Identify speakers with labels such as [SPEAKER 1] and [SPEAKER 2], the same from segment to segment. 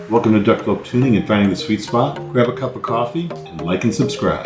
[SPEAKER 1] Welcome to Duck Boat Tuning and Finding the Sweet Spot. Grab a cup of coffee and like and subscribe.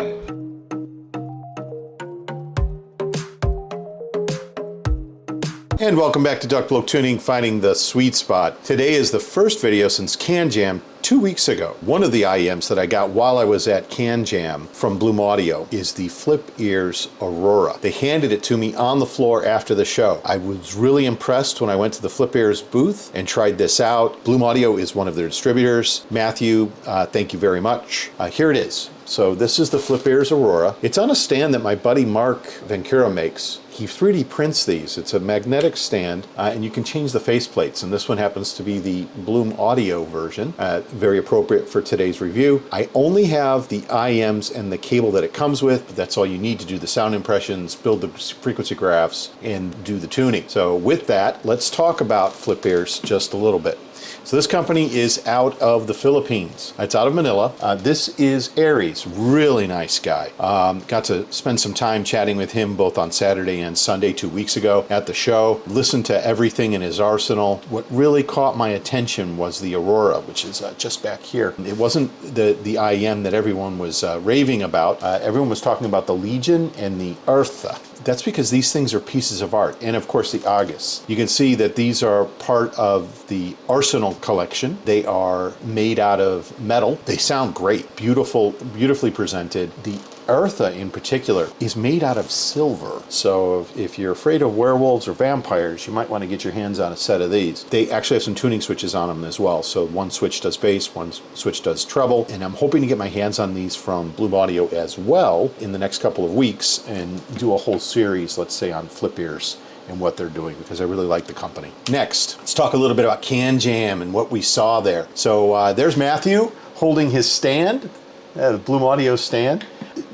[SPEAKER 1] And welcome back to Duck Boat Tuning, Finding the Sweet Spot. Today is the first video since CanJam 2 weeks ago. One of the IEMs that I got while I was at CanJam from Bloom Audio is the FLIPEARS Aurora. They handed it to me on the floor after the show. I was really impressed when I went to the FLIPEARS booth and tried this out. Bloom Audio is one of their distributors. Matthew, thank you very much. Here it is. So this is the FLIPEARS Aurora. It's on a stand that my buddy Mark Vencura makes. He 3D prints these. It's a magnetic stand, and you can change the faceplates. And this one happens to be the Bloom Audio version, very appropriate for today's review. I only have the IEMs and the cable that it comes with, but that's all you need to do the sound impressions, build the frequency graphs, and do the tuning. So with that, let's talk about FLIPEARS just a little bit. So this company is out of the Philippines. It's out of Manila. This is Aries, really nice guy. Got to spend some time chatting with him both on Saturday and Sunday 2 weeks ago at the show. Listened to everything in his arsenal. What really caught my attention was the Aurora, which is just back here. It wasn't the IEM that everyone was raving about. Everyone was talking about the Legion and the Eartha. That's because these things are pieces of art, and of course the August. You can see that these are part of the Arsenal collection. They are made out of metal. They sound great, beautifully presented. The Eartha in particular is made out of silver. So if you're afraid of werewolves or vampires, you might want to get your hands on a set of these. They actually have some tuning switches on them as well. So one switch does bass, one switch does treble, and I'm hoping to get my hands on these from Bloom Audio as well in the next couple of weeks and do a whole series, let's say, on FLIPEARS and what they're doing, because I really like the company. Next, let's talk a little bit about CanJam and what we saw there. So there's Matthew holding his stand, the Bloom Audio stand.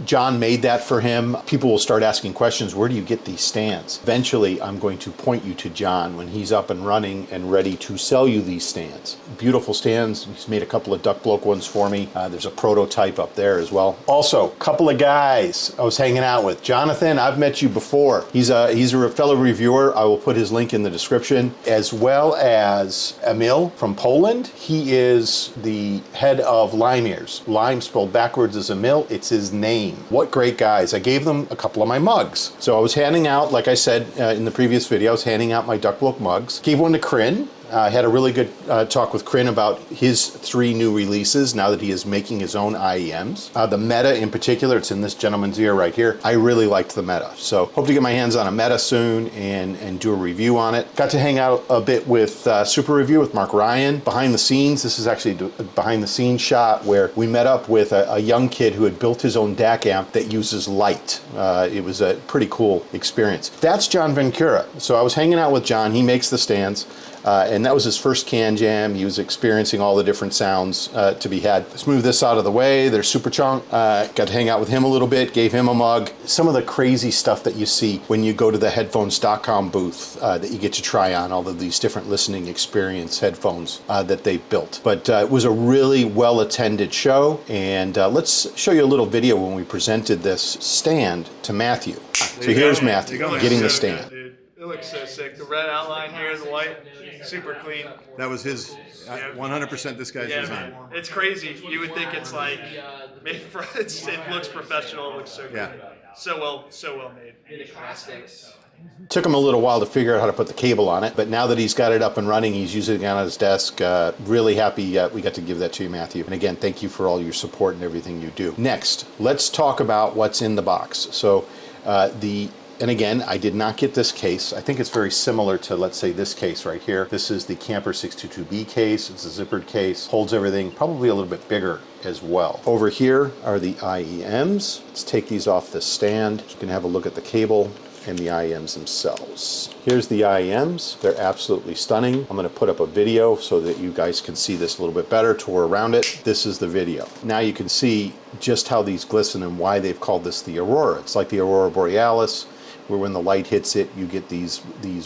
[SPEAKER 1] John made that for him. People will start asking questions, where do you get these stands? Eventually, I'm going to point you to John when he's up and running and ready to sell you these stands. Beautiful stands. He's made a couple of Duck Bloke ones for me. There's a prototype up there as well. Also, a couple of guys I was hanging out with. Jonathan, I've met you before. He's a fellow reviewer. I will put his link in the description, as well as Emil from Poland. He is the head of Lime Ears. Lime spelled backwards is Emil. It's his name. What great guys. I gave them a couple of my mugs. So I was handing out, like I said in the previous video, I was handing out my Duck Bloke mugs. Gave one to Kryn. I had a really good talk with Kryn about his 3 new releases now that he is making his own IEMs. The Meta in particular, it's in this gentleman's ear right here. I really liked the Meta. So hope to get my hands on a Meta soon and do a review on it. Got to hang out a bit with Super Review with Mark Ryan. Behind the scenes, this is actually a behind the scenes shot where we met up with a young kid who had built his own DAC amp that uses light. It was a pretty cool experience. That's John Vencura. So I was hanging out with John. He makes the stands. And that was his first CanJam. He was experiencing all the different sounds to be had. Let's move this out of the way. There's Super Chunk. Got to hang out with him a little bit, gave him a mug. Some of the crazy stuff that you see when you go to the headphones.com booth that you get to try on, all of these different listening experience headphones that they've built. But it was a really well-attended show, and let's show you a little video when we presented this stand to Matthew. So here's Matthew getting the stand.
[SPEAKER 2] It looks so sick. The red outline here, the white, super clean.
[SPEAKER 1] That was his 100% this guy's design.
[SPEAKER 2] It's crazy. You would think it's like made for it looks professional. It looks so good.
[SPEAKER 1] Yeah.
[SPEAKER 2] So well made.
[SPEAKER 1] Took him a little while to figure out how to put the cable on it, but now that he's got it up and running, he's using it on his desk. Really happy we got to give that to you, Matthew. And again, thank you for all your support and everything you do. Next, let's talk about what's in the box. So and again, I did not get this case. I think it's very similar to, let's say, this case right here. This is the Camper 622B case. It's a zippered case, holds everything, probably a little bit bigger as well. Over here are the IEMs. Let's take these off the stand. You can have a look at the cable and the IEMs themselves. Here's the IEMs. They're absolutely stunning. I'm gonna put up a video so that you guys can see this a little bit better, tour around it. This is the video. Now you can see just how these glisten and why they've called this the Aurora. It's like the Aurora Borealis. where when the light hits it, you get these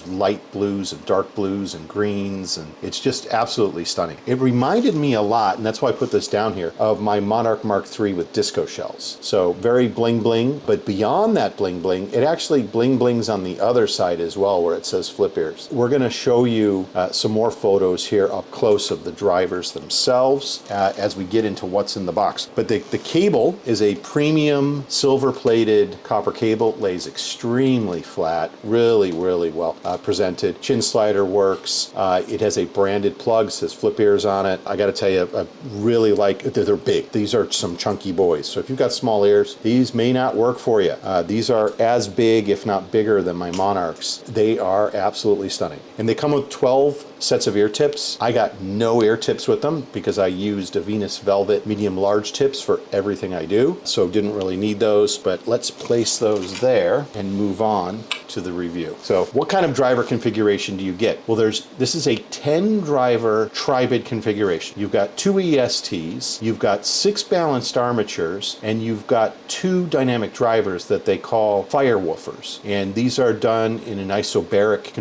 [SPEAKER 1] light blues and dark blues and greens, and it's just absolutely stunning. It reminded me a lot, and that's why I put this down here, of my Monarch Mark III with disco shells. So very bling bling, but beyond that bling bling, it actually bling blings on the other side as well, where it says flip ears. We're going to show you some more photos here up close of the drivers themselves as we get into what's in the box. But the cable is a premium silver-plated copper cable. It lays extremely flat, really well presented. Chin slider works. It has a branded plug, says flip ears on it. I got to tell you, I really like it. They're big. These are some chunky boys. So if you've got small ears, these may not work for you. These are as big, if not bigger, than my Monarchs. They are absolutely stunning. And they come with 12 sets of ear tips. I got no ear tips with them because I used a Venus Velvet medium large tips for everything I do, so didn't really need those, but let's place those there and move on to the review. So what kind of driver configuration do you get? Well, this is a 10 driver tri-bid configuration. You've got 2 ESTs, you've got 6 balanced armatures, and you've got 2 dynamic drivers that they call fire woofers. And these are done in an isobaric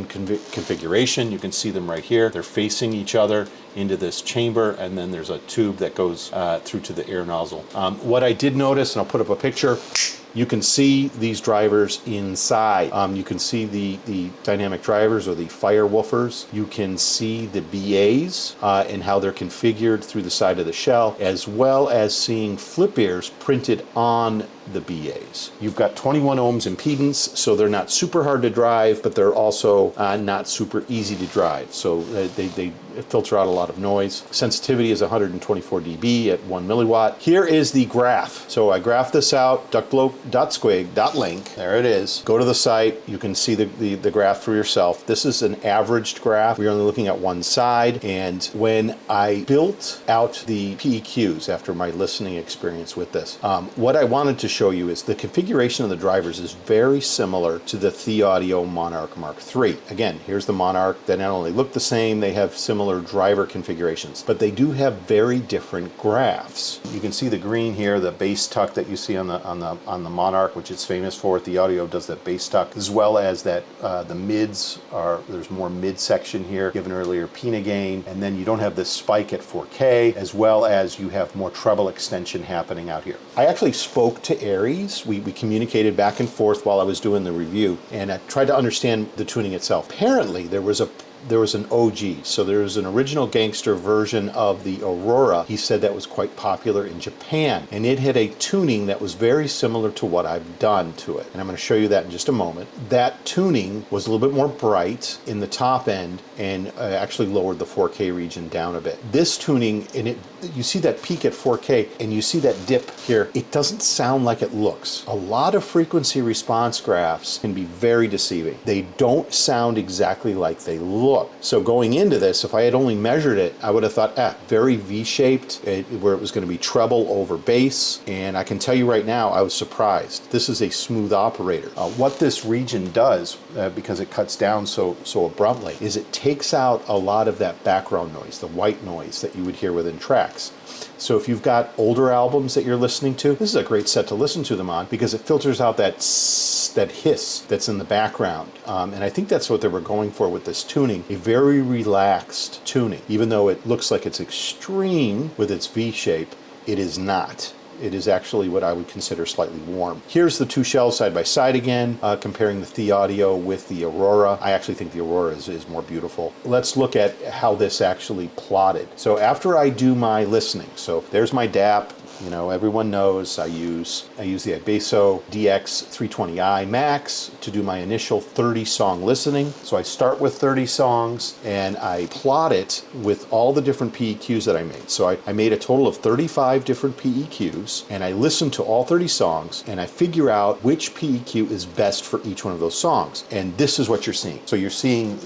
[SPEAKER 1] configuration. You can see them right here. They're facing each other into this chamber, and then there's a tube that goes through to the air nozzle. What I did notice, and I'll put up a picture, you can see these drivers inside. You can see the dynamic drivers or the fire woofers. You can see the BAs and how they're configured through the side of the shell, as well as seeing flip ears printed on the BAs. You've got 21 ohms impedance, so they're not super hard to drive, but they're also not super easy to drive. So they filter out a lot of noise. Sensitivity is 124 dB at 1 milliwatt. Here is the graph. So I graphed this out, duckbloke.squig.link. There it is. Go to the site. You can see the graph for yourself. This is an averaged graph. We're only looking at one side. And when I built out the PEQs after my listening experience with this, what I wanted to show you is the configuration of the drivers is very similar to the The-Audio Monarch Mark III. Again, here's the Monarch. They not only look the same, they have similar driver configurations, but they do have very different graphs. You can see the green here, the bass tuck that you see on the Monarch, which it's famous for. The-Audio does that bass tuck, as well as that the mids are, there's more mid section here, given earlier Pina gain, and then you don't have this spike at 4K, as well as you have more treble extension happening out here. I actually spoke to Aries. We communicated back and forth while I was doing the review, and I tried to understand the tuning itself. Apparently there was an OG, so there was an original gangster version of the Aurora. He said that was quite popular in Japan, and it had a tuning that was very similar to what I've done to it, and I'm going to show you that in just a moment. That tuning was a little bit more bright in the top end and actually lowered the 4K region down a bit. This tuning, and you see that peak at 4K and you see that dip here, it doesn't sound like it looks. A lot of frequency response graphs can be very deceiving. They don't sound exactly like they look. So going into this, if I had only measured it, I would have thought, very V-shaped, where it was going to be treble over bass, and I can tell you right now, I was surprised. This is a smooth operator. What this region does, because it cuts down so abruptly, is it takes out a lot of that background noise, the white noise that you would hear within tracks. So if you've got older albums that you're listening to, this is a great set to listen to them on because it filters out that hiss that's in the background. And I think that's what they were going for with this tuning, a very relaxed tuning. Even though it looks like it's extreme with its V shape, it is not. It is actually what I would consider slightly warm. Here's the two shells side by side again, comparing the The-Audio with the Aurora. I actually think the Aurora is more beautiful. Let's look at how this actually plotted. So after I do my listening, so there's my DAP. You know, everyone knows I use the Ibeso DX320i Max to do my initial 30 song listening. So I start with 30 songs and I plot it with all the different PEQs that I made. So I made a total of 35 different PEQs and I listened to all 30 songs and I figure out which PEQ is best for each one of those songs. And this is what you're seeing. So you're seeing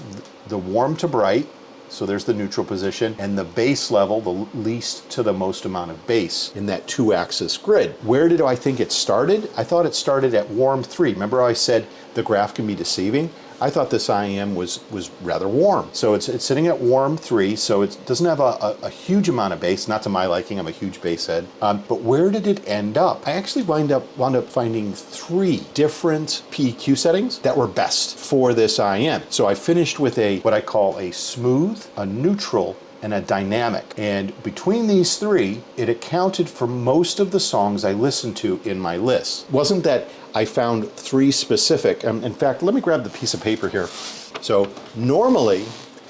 [SPEAKER 1] the warm to bright. So there's the neutral position, and the bass level, the least to the most amount of bass in that 2-axis grid. Where did I think it started? I thought it started at warm 3. Remember how I said the graph can be deceiving? I thought this IEM was rather warm. So it's sitting at warm 3, so it doesn't have a huge amount of bass, not to my liking, I'm a huge bass head. But where did it end up? I actually wound up finding 3 different PEQ settings that were best for this IEM. So I finished with what I call a smooth, a neutral, and a dynamic. And between these 3, it accounted for most of the songs I listened to in my list. Wasn't that I found 3 specific. In fact, let me grab the piece of paper here. So normally,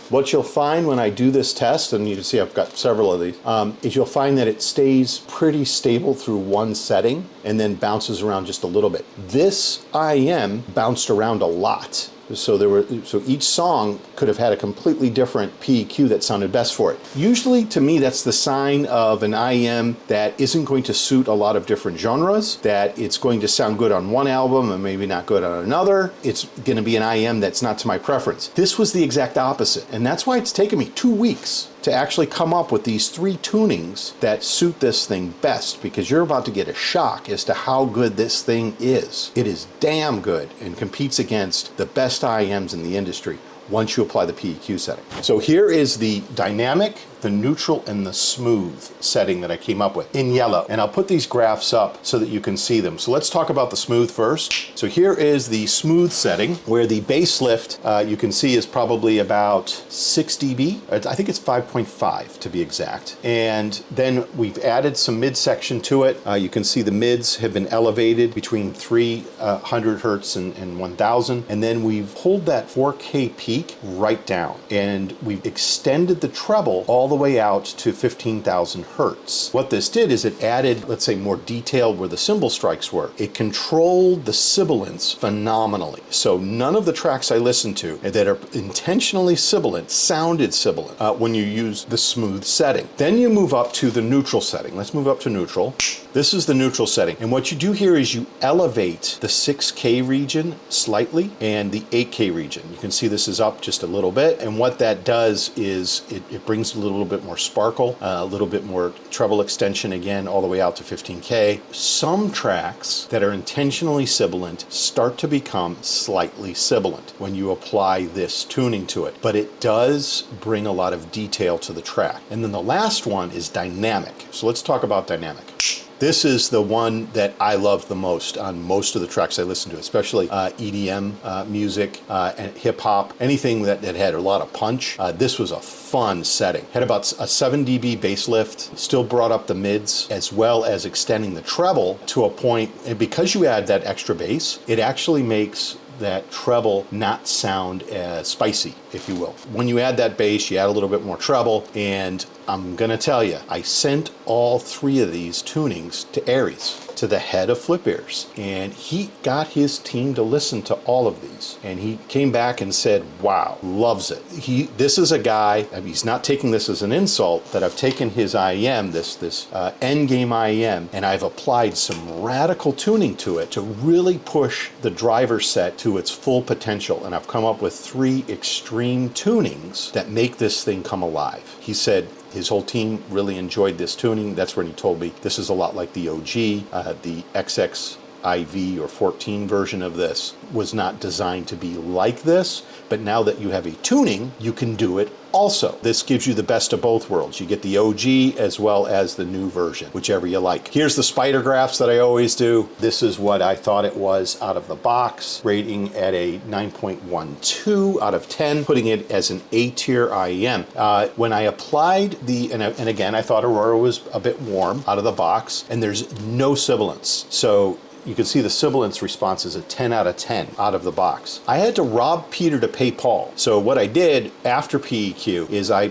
[SPEAKER 1] what you'll find when I do this test, and you can see I've got several of these, is you'll find that it stays pretty stable through one setting and then bounces around just a little bit. This IEM bounced around a lot. So each song could have had a completely different PEQ that sounded best for it. Usually, to me, that's the sign of an IEM that isn't going to suit a lot of different genres, that it's going to sound good on one album and maybe not good on another. It's going to be an IEM that's not to my preference. This was the exact opposite, and that's why it's taken me 2 weeks to actually come up with these 3 tunings that suit this thing best, because you're about to get a shock as to how good this thing is. It is damn good and competes against the best IEMs in the industry once you apply the PEQ setting. So here is the dynamic, the neutral, and the smooth setting that I came up with in yellow. And I'll put these graphs up so that you can see them. So let's talk about the smooth first. So here is the smooth setting, where the bass lift you can see is probably about 6 dB. I think it's 5.5 to be exact. And then we've added some midsection to it. You can see the mids have been elevated between 300 hertz and 1000. And then we've pulled that 4K peak right down. And we've extended the treble all the way out to 15,000 hertz. What this did is it added, let's say, more detail where the cymbal strikes were. It controlled the sibilance phenomenally. So none of the tracks I listened to that are intentionally sibilant sounded sibilant when you use the smooth setting. Then you move up to the neutral setting. Let's move up to neutral. This is the neutral setting. And what you do here is you elevate the 6K region slightly and the 8K region. You can see this is up just a little bit. And what that does is it brings a little bit more sparkle, a little bit more treble extension again, all the way out to 15K. Some tracks that are intentionally sibilant start to become slightly sibilant when you apply this tuning to it. But it does bring a lot of detail to the track. And then the last one is dynamic. So let's talk about dynamic. This is the one that I love the most on most of the tracks I listen to, especially EDM music and hip hop, anything that had a lot of punch. This was a fun setting. Had about a 7 dB bass lift, still brought up the mids, as well as extending the treble to a point, and because you add that extra bass, it actually makes that treble not sound as spicy, if you will. When you add that bass, you add a little bit more treble, and I'm gonna tell you, I sent all 3 of these tunings to Aries, to the head of FLIPEARS, and he got his team to listen to all of these, and he came back and said, wow, loves it. This is a guy, I mean, he's not taking this as an insult, that I've taken his IEM, this endgame IEM, and I've applied some radical tuning to it to really push the driver set to its full potential, and I've come up with 3 extreme tunings that make this thing come alive. He said his whole team really enjoyed this tuning. That's when he told me this is a lot like the OG, the XXIV or 14 version of this was not designed to be like this, but now that you have a tuning, you can do it also. This gives you the best of both worlds. You get the OG as well as the new version, whichever you like. Here's the spider graphs that I always do. This is what I thought it was out of the box, rating at a 9.12 out of 10, putting it as an A-tier IEM. When I applied and again, I thought Aurora was a bit warm out of the box, and there's no sibilance. So you can see the sibilance response is a 10 out of 10 out of the box. I had to rob Peter to pay Paul. So what I did after PEQ is I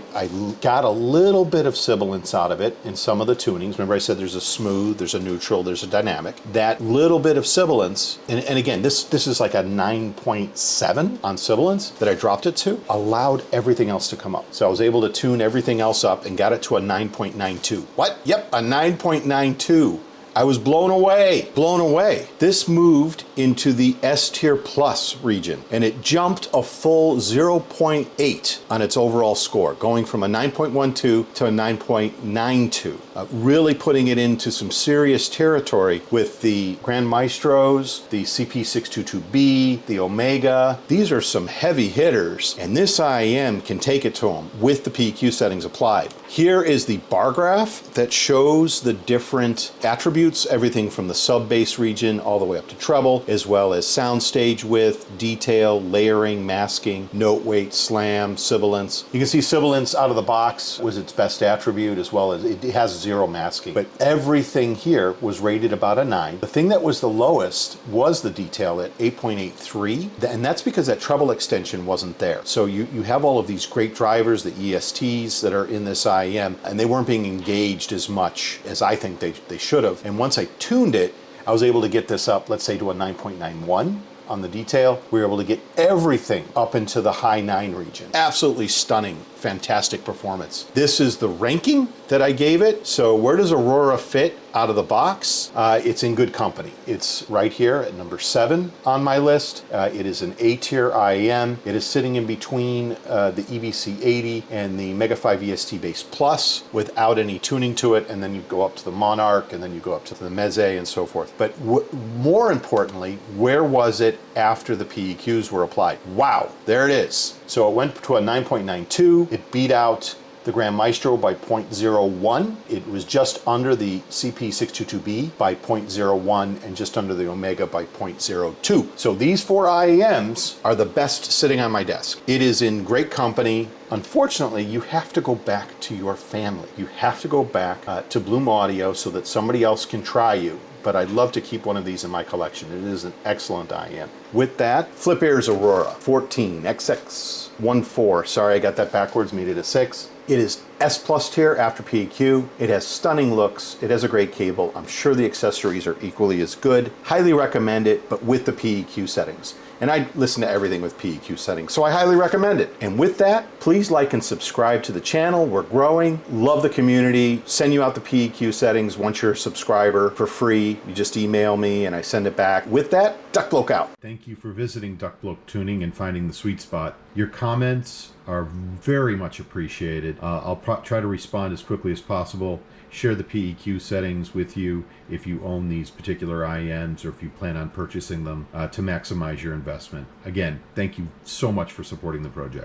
[SPEAKER 1] got a little bit of sibilance out of it in some of the tunings. Remember I said there's a smooth, there's a neutral, there's a dynamic. That little bit of sibilance, and again, this is like a 9.7 on sibilance that I dropped it to, allowed everything else to come up. So I was able to tune everything else up and got it to a 9.92. What? Yep, a 9.92. I was blown away, blown away. This moved into the S tier plus region, and it jumped a full 0.8 on its overall score, going from a 9.12 to a 9.92, really putting it into some serious territory with the Grand Maestros, the CP622B, the Omega. These are some heavy hitters, and this IEM can take it to them with the PEQ settings applied. Here is the bar graph that shows the different attributes, everything from the sub-bass region all the way up to treble, as well as soundstage width, detail, layering, masking, note weight, slam, sibilance. You can see sibilance out of the box was its best attribute, as well as it has 0 masking. But everything here was rated about a 9. The thing that was the lowest was the detail at 8.83, and that's because that treble extension wasn't there. So you have all of these great drivers, the ESTs that are in this IEM, and they weren't being engaged as much as I think they should have. And once I tuned it, I was able to get this up, let's say, to a 9.91 on the detail. We were able to get everything up into the high 9 region. Absolutely stunning, fantastic performance. This is the ranking that I gave it. So where does Aurora fit out of the box? It's in good company. It's right here at number 7 on my list. It is an A tier IEM. It is sitting in between the EBC 80 and the Mega 5 EST Bass Plus without any tuning to it. And then you go up to the Monarch, and then you go up to the Meze and so forth. But more importantly, where was it after the PEQs were applied? Wow, there it is. So it went to a 9.92. It beat out the Grand Maestro by 0.01. It was just under the CP622B by 0.01 and just under the Omega by 0.02. So these 4 IEMs are the best sitting on my desk. It is in great company. Unfortunately, you have to go back to your family. You have to go back to Bloom Audio so that somebody else can try you. But I'd love to keep one of these in my collection. It is an excellent IEM. With that, FLIPEARS Aurora 14 XX14. Sorry, I got that backwards, made it a 6. It is S plus tier after PEQ. It has stunning looks. It has a great cable. I'm sure the accessories are equally as good. Highly recommend it, but with the PEQ settings. And I listen to everything with PEQ settings, so I highly recommend it. And with that, please like and subscribe to the channel. We're growing. Love the community. Send you out the PEQ settings once you're a subscriber for free. You just email me and I send it back. With that, Duck Bloke out. Thank you for visiting Duck Bloke Tuning and finding the sweet spot. Your comments are very much appreciated. I'll try to respond as quickly as possible. Share the PEQ settings with you if you own these particular IEMs or if you plan on purchasing them to maximize your investment. Again, thank you so much for supporting the project.